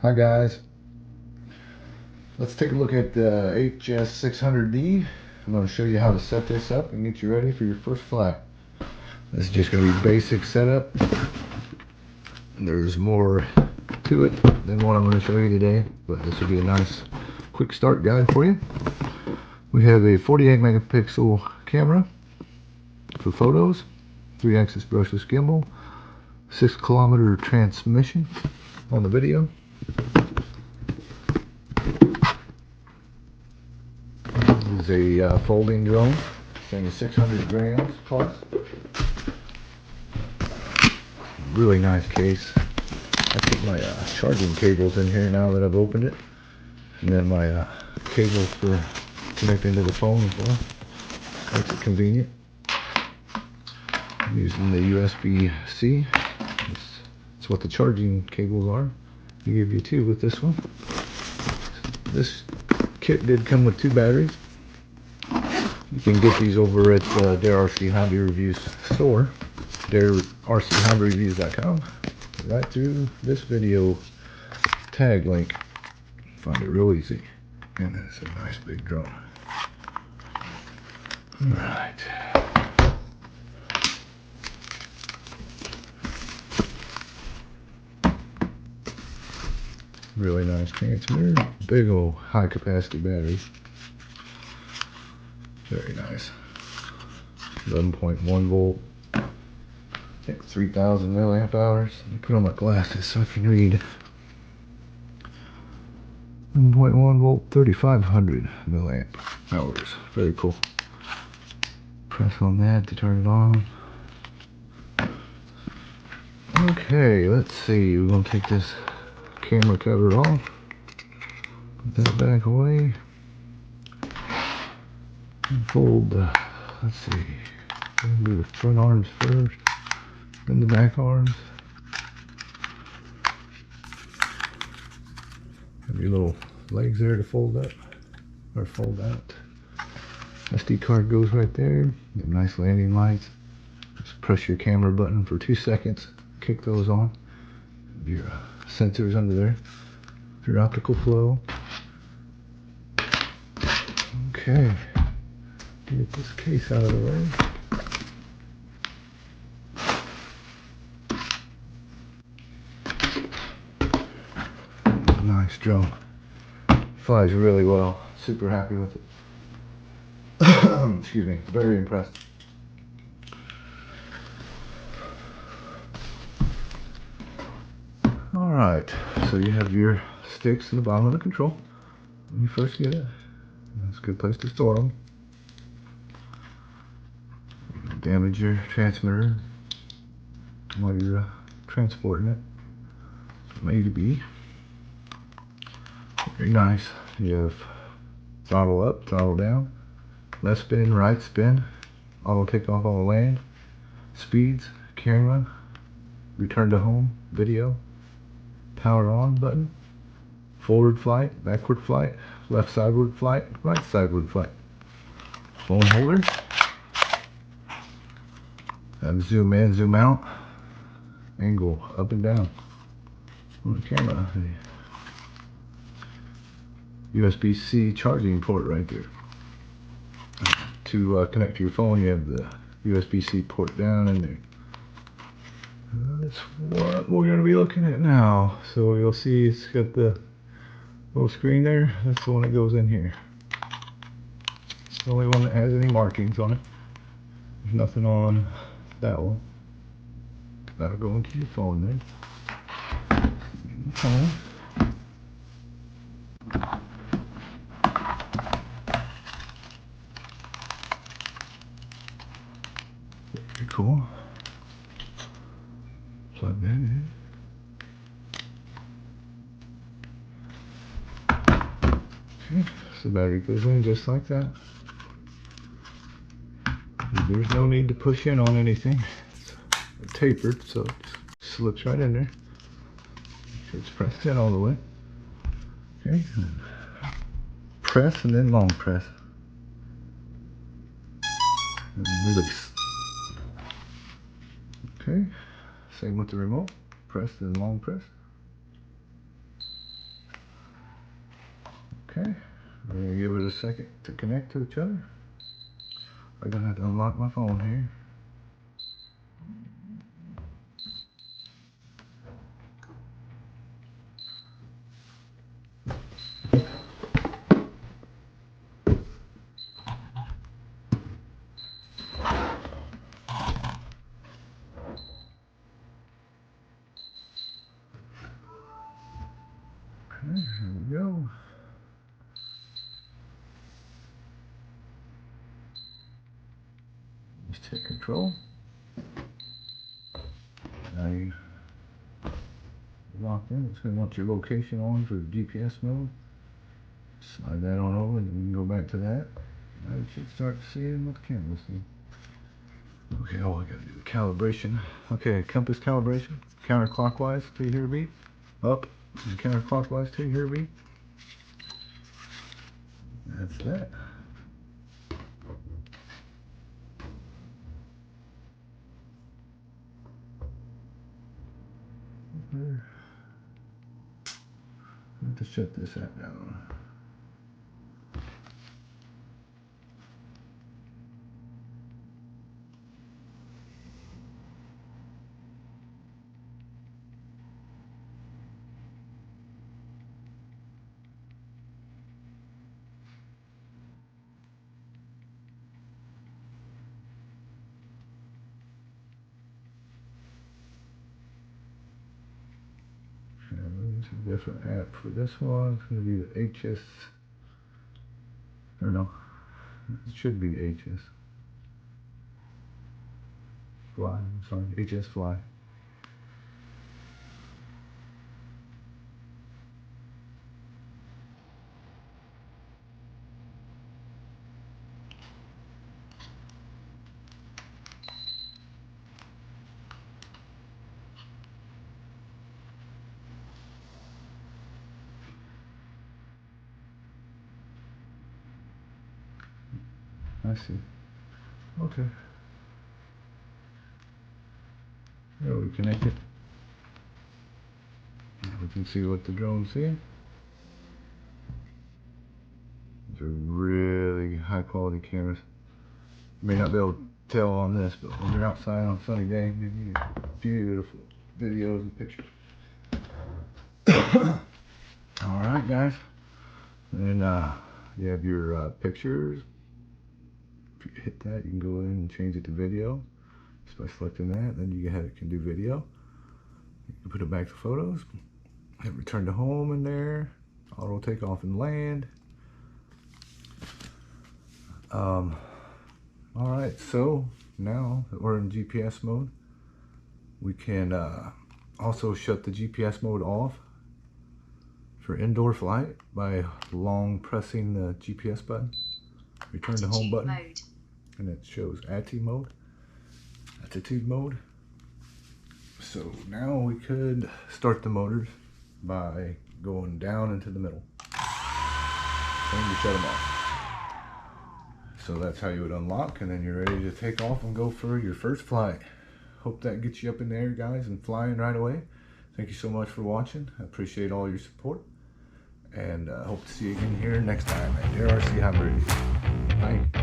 Hi guys, let's take a look at the hs600d. I'm going to show you how to set this up and get you ready for your first flight. This is just going to be basic setup. There's more to it than what I'm going to show you today, but this will be a nice quick start guide for you. We have a 48 megapixel camera for photos, 3-axis brushless gimbal, 6-kilometer transmission on the video. This is a folding drone, saying 600 grams plus. Really nice case. I put my charging cables in here now that I've opened it, and then my cables for connecting to the phone as well. Makes it convenient. I'm using the USB-C. That's what the charging cables are. They give you two with this one. This kit did come with 2 batteries. You can get these over at their RC Hobby Reviews store, their rchobby-reviews.com, right through this video tag link. Find it real easy. And it's a nice big drone. Alright. Really nice transmitter. Big old high capacity batteries. Very nice. 11.1 volt. I think 3,000 milliamp hours. Let me put on my glasses so I can read. 11.1 volt, 3,500 milliamp hours. Very cool. Press on that to turn it on. Okay, let's see. We're gonna take this camera cover off. Put that back away. And fold. Let's see. We'll do the front arms first, then the back arms. Have your little legs there to fold up or fold out. SD card goes right there. You have nice landing lights. Just press your camera button for 2 seconds. Kick those on. Your sensors under there. Your optical flow. Okay. Get this case out of the way. Nice drone. Flies really well. Super happy with it. Excuse me. Very impressed. Alright, so you have your sticks in the bottom of the control when you first get it. That's a good place to store them. Damage your transmitter while you're transporting it from A to B. Very nice. You have throttle up, throttle down, left spin, right spin, auto takeoff, auto land, speeds, camera, return to home, video, power on button, forward flight, backward flight, left sideward flight, right sideward flight, phone holder. Have zoom in, zoom out, angle up and down on the camera. USB-C charging port right there. To connect to your phone, you have the USB-C port down in there. That's what we're going to be looking at now. So you'll see it's got the little screen there. That's the one that goes in here. It's the only one that has any markings on it. There's nothing on that one. That'll go into your phone then. Okay. Very cool. Plug that in. Okay, so the battery goes in just like that. There's no need to push in on anything. It's tapered, so it just slips right in there. It's pressed in all the way. Okay, press and then long press. And release. Okay, same with the remote. Press and long press. Okay, we're gonna give it a second to connect to each other. I'm gonna have to unlock my phone here. Okay, here we go. Just hit control. Now you locked in. It's going to want your location on for GPS mode. Slide that on over and then we can go back to that. Now you should start seeing what the camera's seeing. Okay, oh, I gotta do the calibration. Okay, compass calibration. Counterclockwise till you hear a beep. Up and counterclockwise till you hear a beep. That's that. I have to shut this app down. It's a different app for this one. It's going to be the HS, or no, it should be the HS Fly. I'm sorry, HS Fly. I see. Okay. There we connect it. We can see what the drone's seeing. These are really high quality cameras. You may not be able to tell on this, but when you're outside on a sunny day, you get beautiful videos and pictures. Alright guys. And you have your pictures. If you hit that, you can go in and change it to video. Just by selecting that, then you can do video. You can put it back to photos. Hit return to home in there. Auto takeoff and land. Alright, so now that we're in GPS mode, we can also shut the GPS mode off for indoor flight by long pressing the GPS button. Return to home button. Mode. And it shows attitude mode. Attitude mode. So now we could start the motors by going down into the middle. And you shut them off. So that's how you would unlock, and then you're ready to take off and go for your first flight. Hope that gets you up in the air, guys, and flying right away. Thank you so much for watching. I appreciate all your support. And hope to see you again here next time at RC Hybrid. Bye.